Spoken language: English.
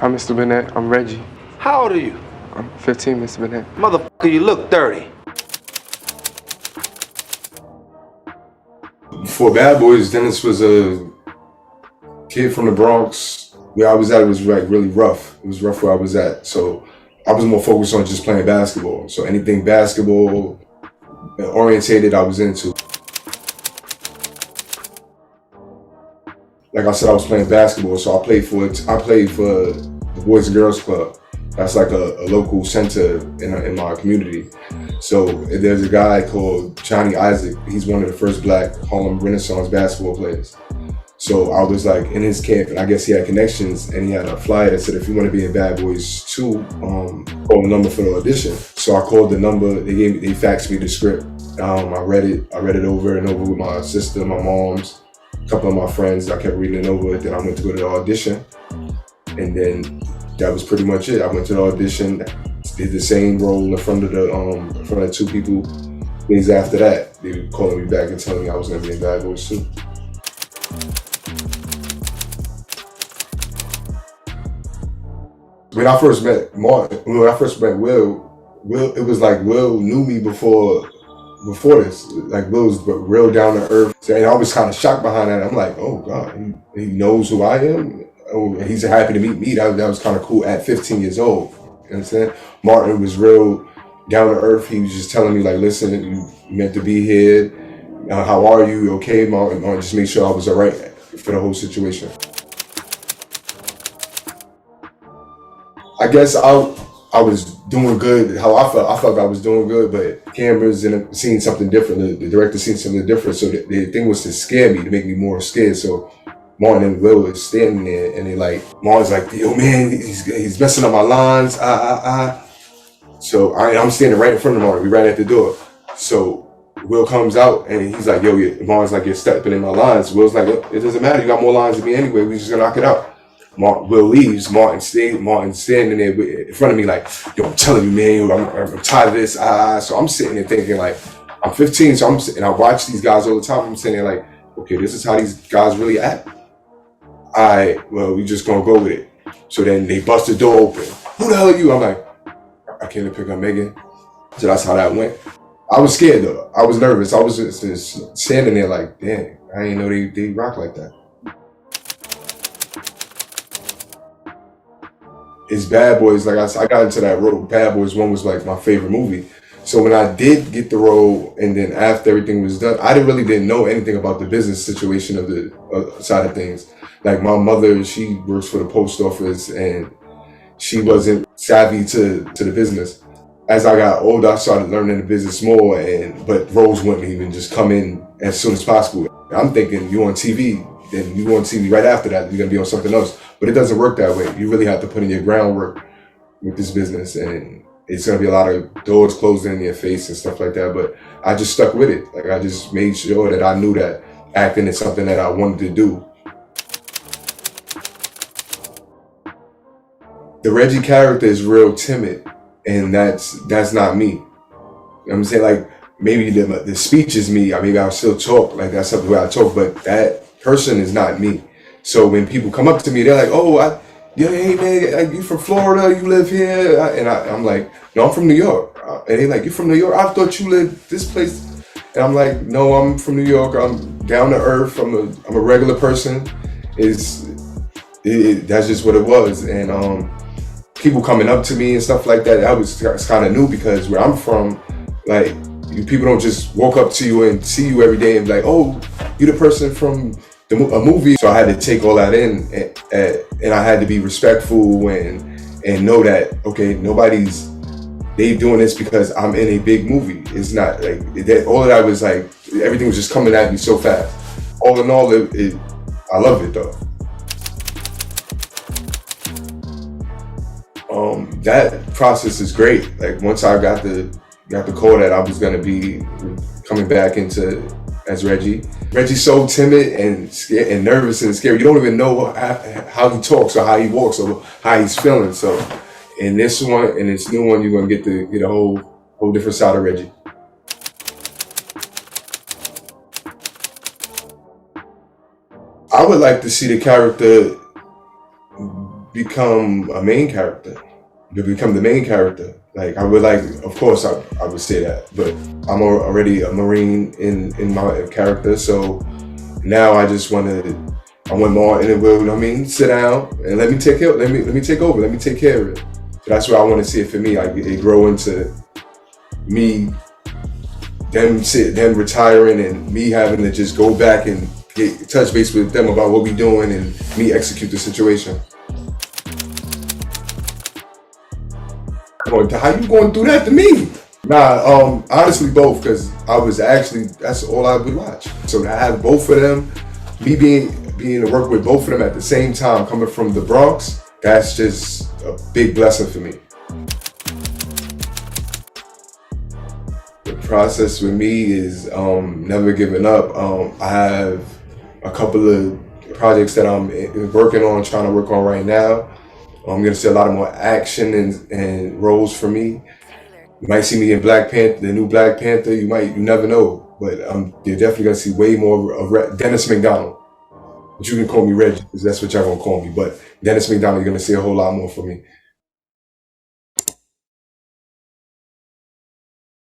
Hi, Mr. Burnett. I'm Reggie. How old are you? I'm 15, Mr. Burnett. Motherfucker, you look 30. Before Bad Boys, Dennis was a kid from the Bronx. Where I was at, it was like really rough. It was rough where I was at. So I was more focused on just playing basketball. So anything basketball orientated, I was into. Like I said, I was playing basketball, so I played for the Boys and Girls Club. That's like a local center in my community. So there's a guy called Johnny Isaac. He's one of the first Black Harlem Renaissance basketball players. So I was like in his camp, and I guess he had connections, and he had a flyer that said, if you want to be in Bad Boys 2, call the number for the audition. So I called the number. They faxed me the script. I read it over and over with my sister, my mom's, a couple of my friends. I kept reading it over. Then I went to go to the audition, and then that was pretty much it. I went to the audition, did the same role in front of the two people. Days after that, they were calling me back and telling me I was gonna be in Bad Boys 2. When I first met Will, it was like Will knew me before this. Like Will was real down to earth. And I was kind of shocked behind that. I'm like, oh God, he knows who I am. Oh, he's happy to meet me. That was kind of cool at 15 years old. You understand? Martin was real down to earth. He was just telling me like, listen, you meant to be here. How are you? Okay, Martin? Just make sure I was all right for the whole situation. I guess I was doing good. How I felt I was doing good, but cameras and seeing something different. The director seen something different. So the thing was to scare me, to make me more scared. So Martin and Will was standing there, and Martin's like, yo man, he's messing up my lines, So I'm standing right in front of Martin. We right at the door. So Will comes out, and he's like, yo, Martin's like, you're stepping in my lines. Will's like, it doesn't matter, you got more lines than me anyway, we just gonna knock it out. Will leaves, Martin's standing there in front of me like, yo, I'm telling you, man, I'm tired of this, So I'm sitting there thinking like, I'm 15, and I watch these guys all the time. I'm sitting there like, okay, this is how these guys really act. Well, we just gonna go with it. So then they bust the door open. Who the hell are you? I'm like, I came to pick up Megan. So that's how that went. I was scared though. I was nervous. I was just standing there like, damn, I didn't know they rock like that. It's Bad Boys. Like I got into that role. Bad Boys 1 was like my favorite movie. So when I did get the role, and then after everything was done, I didn't know anything about the business situation of the side of things. Like my mother, she works for the post office, and she wasn't savvy to the business. As I got older, I started learning the business more, but roles wouldn't even just come in as soon as possible. I'm thinking you on TV, then you on TV right after that, you're gonna be on something else. But it doesn't work that way. You really have to put in your groundwork with this business, and it's gonna be a lot of doors closing in your face and stuff like that. But I just stuck with it. Like I just made sure that I knew that acting is something that I wanted to do. The Reggie character is real timid, and that's not me. You know what I'm saying? Like maybe the speech is me. Maybe I'll still talk, like that's the way I talk, but that person is not me. So when people come up to me, they're like, oh, hey man, you from Florida, you live here? And I'm like, no, I'm from New York. And they're like, you from New York? I thought you lived this place. And I'm like, no, I'm from New York. I'm down to earth. I'm a regular person. That's just what it was. And people coming up to me and stuff like that, it's kind of new, because where I'm from, like, people don't just walk up to you and see you every day and be like, oh, you the person from a movie. So I had to take all that in, and I had to be respectful and know that, okay, they doing this because I'm in a big movie. It's not like that. All of that was like, everything was just coming at me so fast. All in all, I love it though. That process is great. Like once I got the call that I was gonna be coming back into as Reggie. Reggie's so timid and scared and nervous and scared. You don't even know how he talks or how he walks or how he's feeling. So in this new one, you're gonna get a whole different side of Reggie. I would like to see the character become a main character. To become the main character. Like I would like, of course, I would say that, but I'm already a Marine in my character, so now I just I want more in it. You know what I mean? Sit down and let me take care. Let me take over. Let me take care of it. So that's what I want to see it for me. Like it grow into me, them retiring, and me having to just go back and touch base with them about what we doing, and me execute the situation. How you going through that to me? Nah, honestly both, because that's all I would watch. So to have both of them, me being to work with both of them at the same time, coming from the Bronx, that's just a big blessing for me. The process with me is never giving up. I have a couple of projects that I'm trying to work on right now. I'm gonna see a lot of more action and roles for me. You might see me in Black Panther, the new Black Panther. You never know, but you're definitely gonna see way more of Dennis McDonald. But you can call me Reggie, because that's what y'all gonna call me. But Dennis McDonald, you're gonna see a whole lot more for me.